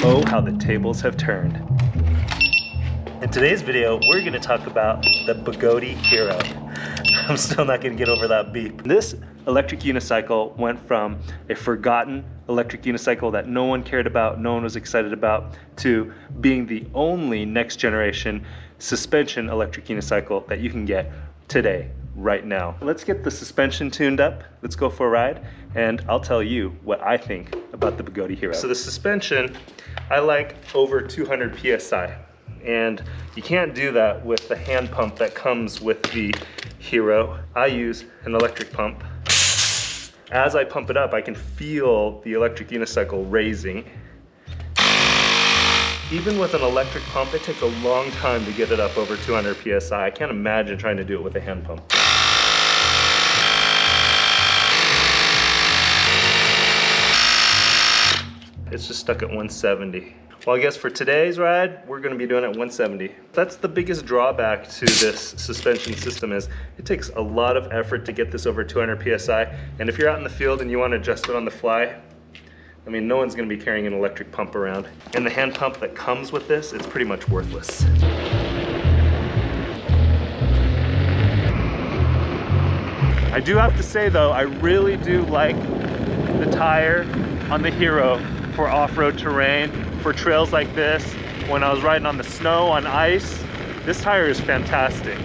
Oh, how the tables have turned. In today's video, we're gonna talk about the Begode Hero. I'm still not gonna get over that beep. This electric unicycle went from a forgotten electric unicycle that no one cared about, no one was excited about, to being the only next generation suspension electric unicycle that you can get today, right now. Let's get the suspension tuned up, let's go for a ride, and I'll tell you what I think about the Begode Hero. So the suspension, I like over 200 PSI. And you can't do that with the hand pump that comes with the Hero. I use an electric pump. As I pump it up, I can feel the electric unicycle raising. Even with an electric pump, it takes a long time to get it up over 200 PSI. I can't imagine trying to do it with a hand pump. It's just stuck at 170. Well, I guess for today's ride, we're gonna be doing it at 170. That's the biggest drawback to this suspension system is it takes a lot of effort to get this over 200 PSI. And if you're out in the field and you wanna adjust it on the fly, I mean, no one's gonna be carrying an electric pump around. And the hand pump that comes with this, it's pretty much worthless. I do have to say though, I really do like the tire on the Hero for off-road terrain, for trails like this. When I was riding on the snow, on ice, this tire is fantastic.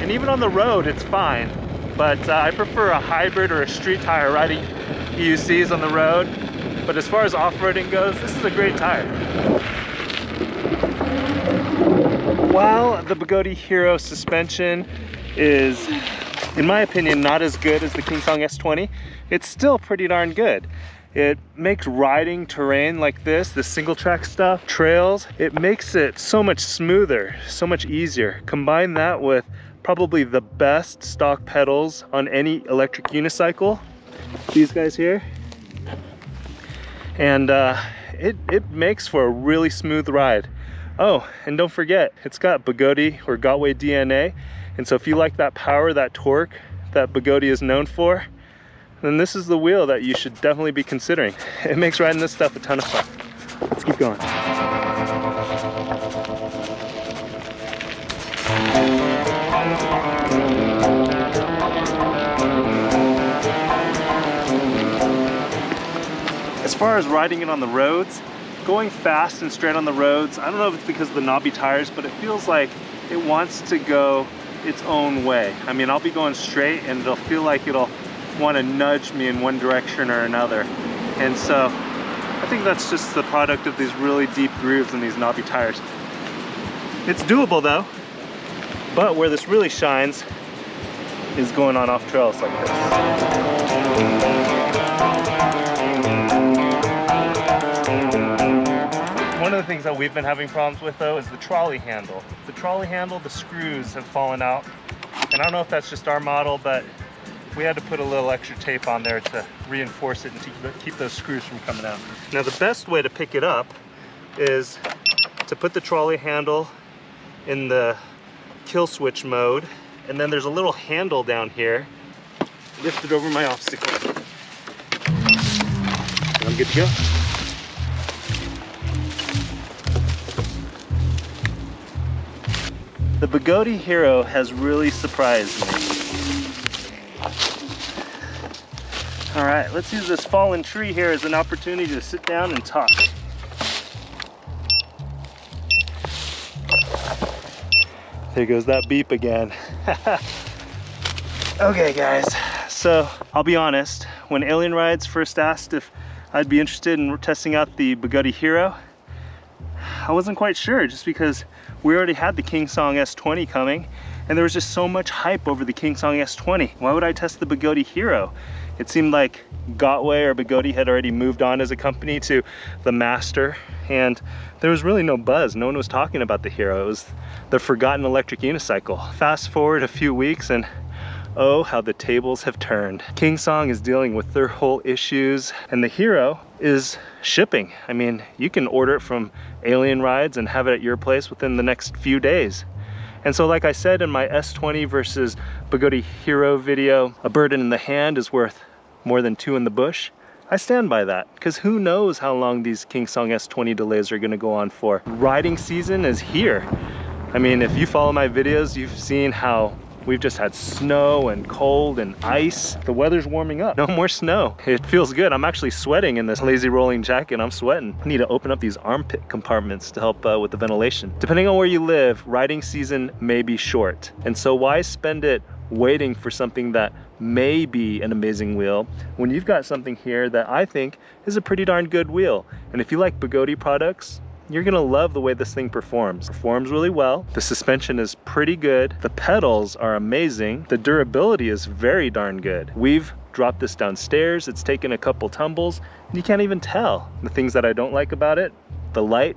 And even on the road, it's fine. But I prefer a hybrid or a street tire riding EUCs on the road. But as far as off-roading goes, this is a great tire. While the Begode Hero suspension is, in my opinion, not as good as the Kingsong S20, it's still pretty darn good. It makes riding terrain like this single track stuff, trails, it makes it so much smoother, so much easier. Combine that with probably the best stock pedals on any electric unicycle, these guys here, and it makes for a really smooth ride. Oh, and don't forget, it's got Begode or Gotway DNA, and so if you like that power, that torque that Begode is known for, then this is the wheel that you should definitely be considering. It makes riding this stuff a ton of fun. Let's keep going. As far as riding it on the roads, going fast and straight on the roads, I don't know if it's because of the knobby tires, but it feels like it wants to go its own way. I mean, I'll be going straight and it'll feel like it'll want to nudge me in one direction or another. And so I think that's just the product of these really deep grooves in these knobby tires. It's doable though, but where this really shines is going on off trails like this. One of the things that we've been having problems with though is the trolley handle. The trolley handle, the screws have fallen out. And I don't know if that's just our model, but we had to put a little extra tape on there to reinforce it and to keep those screws from coming out. Now the best way to pick it up is to put the trolley handle in the kill switch mode, and then there's a little handle down here. Lift it over my obstacle. I'm good to go. The Begode Hero has really surprised me. All right, let's use this fallen tree here as an opportunity to sit down and talk. There goes that beep again. Okay guys, so I'll be honest, when Alien Rides first asked if I'd be interested in testing out the Begode Hero, I wasn't quite sure, just because we already had the Kingsong S20 coming and there was just so much hype over the Kingsong S20. Why would I test the Begode Hero? It seemed like Gotway or Begode had already moved on as a company to the Master, and there was really no buzz. No one was talking about the Hero. It was the forgotten electric unicycle. Fast forward a few weeks and oh, how the tables have turned. Kingsong is dealing with their whole issues and the Hero is shipping. I mean, you can order it from Alien Rides and have it at your place within the next few days. And so like I said in my S20 versus Begode Hero video, a bird in the hand is worth more than two in the bush. I stand by that, because who knows how long these Kingsong S20 delays are gonna go on for. Riding season is here. I mean, if you follow my videos, you've seen how we've just had snow and cold and ice. The weather's warming up. No more snow. It feels good. I'm actually sweating in this lazy rolling jacket. I'm sweating. I need to open up these armpit compartments to help with the ventilation. Depending on where you live, riding season may be short. And so why spend it waiting for something that may be an amazing wheel when you've got something here that I think is a pretty darn good wheel. And if you like Begode products, you're gonna love the way this thing performs. Performs really well. The suspension is pretty good. The pedals are amazing. The durability is very darn good. We've dropped this downstairs. It's taken a couple tumbles and you can't even tell. The things that I don't like about it, the light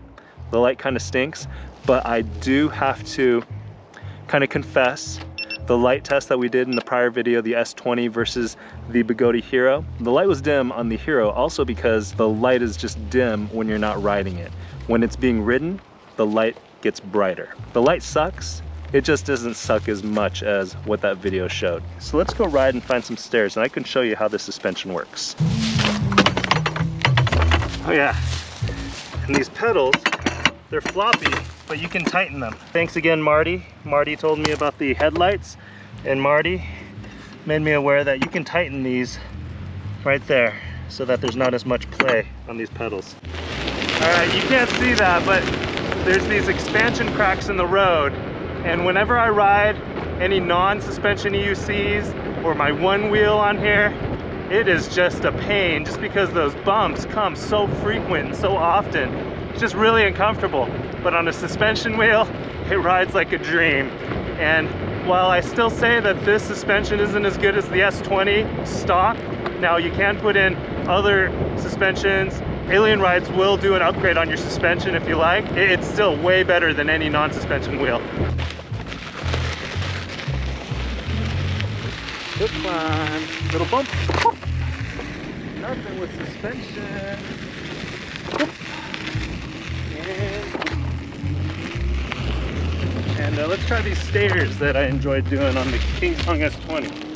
kind of stinks, but I do have to kind of confess, the light test that we did in the prior video, the S20 versus the Begode Hero, the light was dim on the Hero also because the light is just dim when you're not riding it. When it's being ridden, the light gets brighter. The light sucks, it just doesn't suck as much as what that video showed. So let's go ride and find some stairs and I can show you how the suspension works. Oh yeah, and these pedals, they're floppy, but you can tighten them. Thanks again, Marty. Marty told me about the headlights, and Marty made me aware that you can tighten these right there so that there's not as much play on these pedals. All right, you can't see that, but there's these expansion cracks in the road, and whenever I ride any non-suspension EUCs or my one wheel on here, it is just a pain just because those bumps come so frequent and so often. It's just really uncomfortable. But on a suspension wheel, it rides like a dream. And while I still say that this suspension isn't as good as the S20 stock, now you can put in other suspensions. Alien Rides will do an upgrade on your suspension if you like. It's still way better than any non-suspension wheel. Good climb, little bump. Nothing with suspension. And let's try these stairs that I enjoyed doing on the Kingsong S20.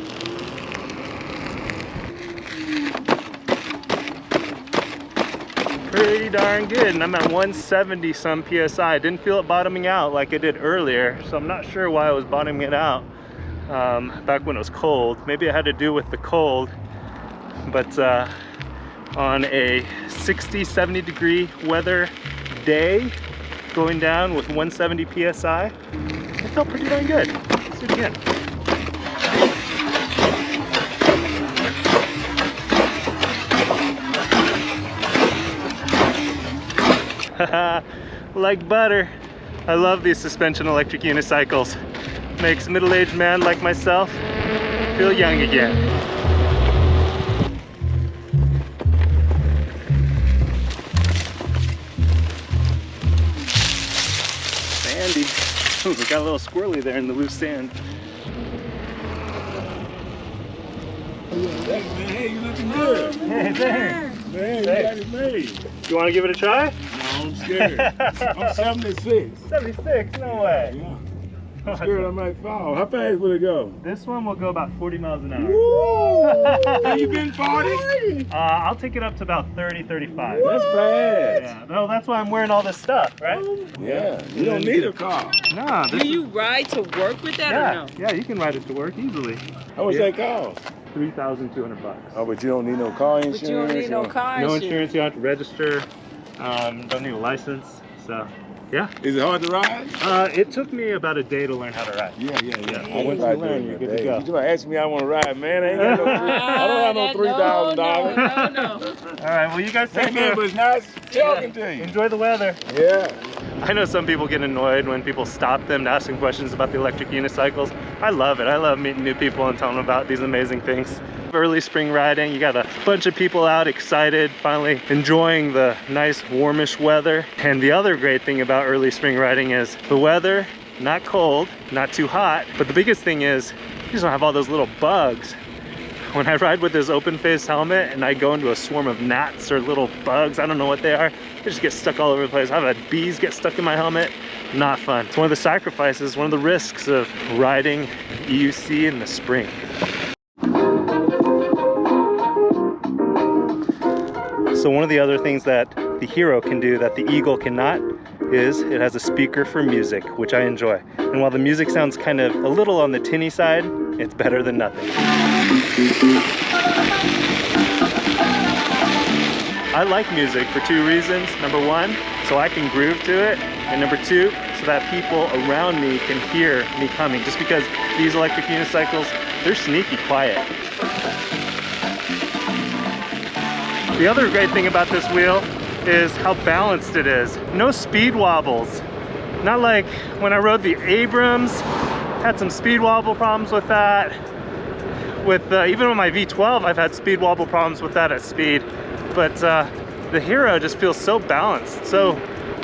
Pretty darn good, and I'm at 170 some PSI. I didn't feel it bottoming out like I did earlier, so I'm not sure why I was bottoming it out back when it was cold. Maybe it had to do with the cold, but on a 60-70 degree weather day, going down with 170 PSI, it felt pretty darn good. Let's do it again. Like butter. I love these suspension electric unicycles. Makes a middle-aged man like myself feel young again. Sandy. Ooh, we got a little squirrely there in the loose sand. Hey, you looking good. Hey, thanks. Man, you got it made. You want to give it a try? No, I'm scared. I'm 76. 76? No way. Yeah. I'm scared I might fall. How fast will it go? This one will go about 40 miles an hour. Woo! Have you been 40? I'll take it up to about 30, 35. That's fast. Yeah, no, that's why I'm wearing all this stuff, right? Yeah, you don't need a car. No. Do you ride to work with that or no? Yeah, you can ride it to work easily. How much that cost? $3,200. Oh, but you don't need no car insurance? But you don't need no car No insurance. insurance, you don't have to register. Don't need a license, so yeah. Is it hard to ride? It took me about a day to learn how to ride. Yeah. Once you learn, you're good to go. You gonna ask me I want to ride, man? I ain't got no I don't have no $3,000. No. All right, well, you guys take Hey, care. man, but it's nice talking to you. Enjoy the weather. Yeah. I know some people get annoyed when people stop them to ask them questions about the electric unicycles. I love it. I love meeting new people and telling them about these amazing things. Early spring riding, you got a bunch of people out excited, finally enjoying the nice warmish weather. And the other great thing about early spring riding is the weather, not cold, not too hot, but the biggest thing is you just don't have all those little bugs. When I ride with this open face helmet and I go into a swarm of gnats or little bugs, I don't know what they are, they just get stuck all over the place. I've had bees get stuck in my helmet. Not fun. It's one of the sacrifices, one of the risks of riding EUC in the spring. So one of the other things that the Hero can do that the Eagle cannot is it has a speaker for music, which I enjoy. And while the music sounds kind of a little on the tinny side, it's better than nothing. I like music for two reasons. Number one, so I can groove to it. And number two, so that people around me can hear me coming. Just because these electric unicycles, they're sneaky quiet. The other great thing about this wheel is how balanced it is. No speed wobbles. Not like when I rode the Abrams, had some speed wobble problems with that. Even with my V12, I've had speed wobble problems with that at speed. But the Hero just feels so balanced, so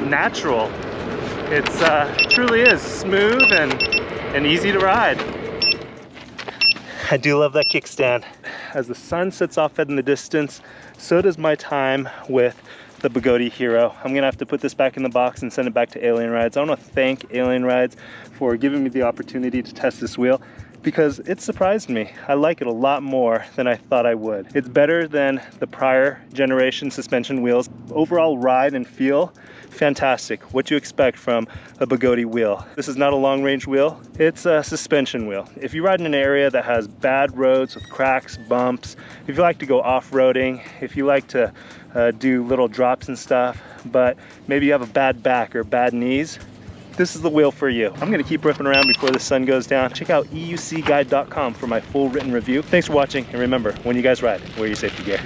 natural. It truly is smooth and easy to ride. I do love that kickstand. As the sun sets off in the distance, so does my time with the Begode Hero. I'm gonna have to put this back in the box and send it back to Alien Rides. I wanna thank Alien Rides for giving me the opportunity to test this wheel, because it surprised me. I like it a lot more than I thought I would. It's better than the prior generation suspension wheels. Overall ride and feel, fantastic. What you expect from a Begode wheel. This is not a long range wheel, it's a suspension wheel. If you ride in an area that has bad roads with cracks, bumps, if you like to go off-roading, if you like to do little drops and stuff, but maybe you have a bad back or bad knees, this is the wheel for you. I'm gonna keep ripping around before the sun goes down. Check out eucguide.com for my full written review. Thanks for watching, and remember, when you guys ride, wear your safety gear.